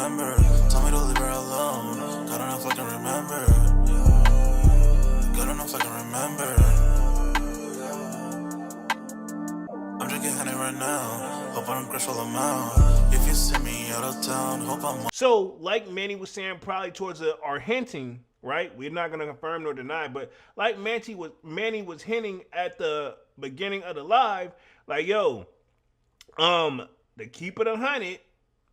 remember. Tell me to leave her alone. Got enough I can remember. Got enough I can remember. I'm drinking honey right now. Hope I don't crash all I'm out. If you see me out of town, hope I'm. So, like Manny was saying, probably towards or hinting, right? We're not gonna confirm nor deny, but like Manny was hinting at the beginning of the live, like, yo, to keep it 100,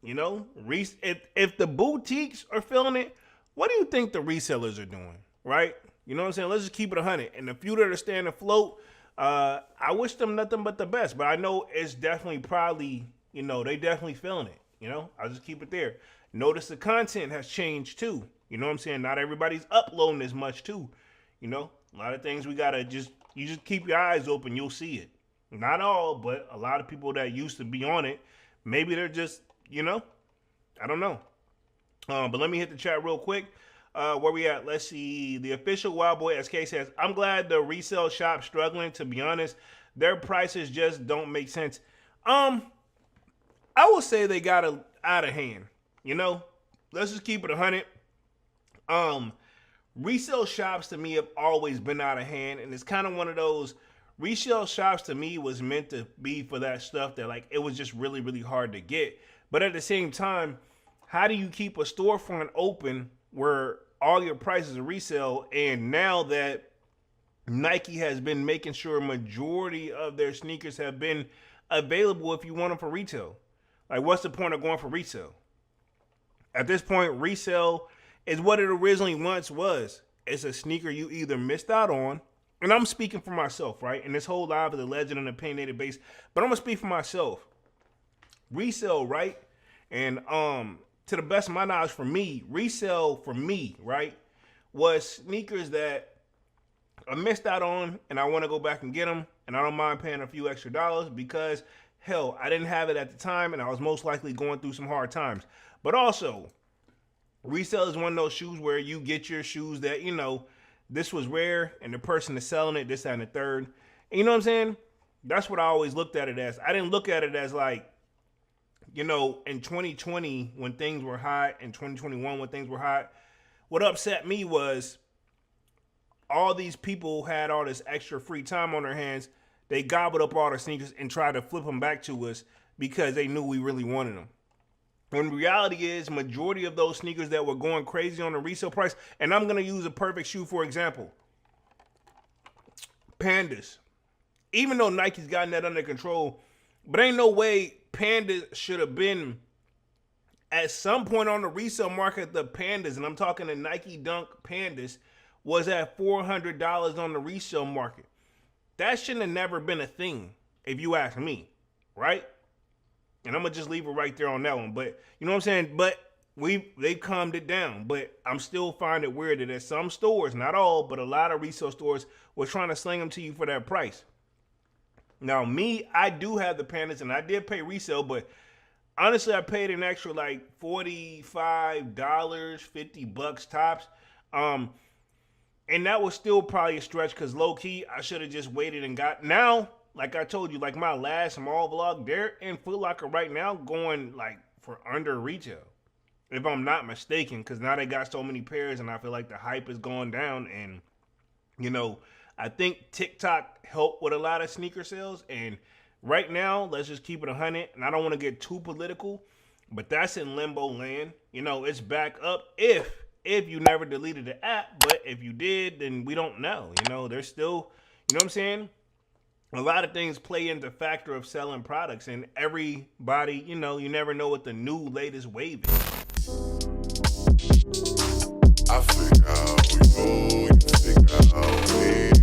you know, if the boutiques are feeling it, what do you think the resellers are doing, right? You know what I'm saying? Let's just keep it 100. And the few that are staying afloat, I wish them nothing but the best. But I know it's definitely probably, you know, they definitely feeling it. You know, I'll just keep it there. Notice the content has changed too. You know what I'm saying? Not everybody's uploading as much too. You know, a lot of things you just keep your eyes open, you'll see it. Not all, but a lot of people that used to be on it, maybe they're just, you know, I don't know. But let me hit the chat real quick. Where we at? Let's see. The official Wild Boy SK says, I'm glad the resale shop struggling. To be honest, their prices just don't make sense. I will say they got out of hand. You know, let's just keep it 100. Resale shops to me have always been out of hand, and it's kind of one of those. Resale shops to me was meant to be for that stuff that like it was just really, really hard to get. But at the same time, how do you keep a storefront open where all your prices are resale? And now that Nike has been making sure majority of their sneakers have been available if you want them for retail. Like, what's the point of going for resale? At this point, resale is what it originally once was. It's a sneaker you either missed out on, and I'm speaking for myself, right? And this whole live is a legend and opinionated base, but I'm gonna speak for myself. Resale, right? And to the best of my knowledge, for me, resale for me, right, was sneakers that I missed out on, and I want to go back and get them, and I don't mind paying a few extra dollars because, hell, I didn't have it at the time, and I was most likely going through some hard times. But also, resale is one of those shoes where you get your shoes that, you know, this was rare, and the person is selling it, this, that, and the third. And you know what I'm saying? That's what I always looked at it as. I didn't look at it as like, you know, in 2020 when things were hot, in 2021 when things were hot, what upset me was all these people had all this extra free time on their hands. They gobbled up all the sneakers and tried to flip them back to us because they knew we really wanted them. When reality is, majority of those sneakers that were going crazy on the resale price, and I'm going to use a perfect shoe for example, Pandas. Even though Nike's gotten that under control, but ain't no way Pandas should have been at some point on the resale market. The Pandas, and I'm talking the Nike Dunk Pandas, was at $400 on the resale market. That shouldn't have never been a thing, if you ask me, right? And I'm gonna just leave it right there on that one. But you know what I'm saying? But they calmed it down. But I'm still finding it weird that at some stores, not all, but a lot of resale stores were trying to sling them to you for that price. Now me, I do have the Pandas, and I did pay resale, but honestly, I paid an extra like $45, $50 tops. And that was still probably a stretch because low key, I should have just waited and got. Now, like I told you, like my last small vlog, they're in Foot Locker right now going like for under retail, if I'm not mistaken, because now they got so many pairs and I feel like the hype is going down. And, you know, I think TikTok helped with a lot of sneaker sales. And right now, let's just keep it 100. And I don't want to get too political, but that's in limbo land. You know, it's back up if you never deleted the app. But if you did, then we don't know. You know, there's still, you know what I'm saying? A lot of things play into factor of selling products, and everybody, you know, you never know what the new latest wave is. I figure out we go, you figure out we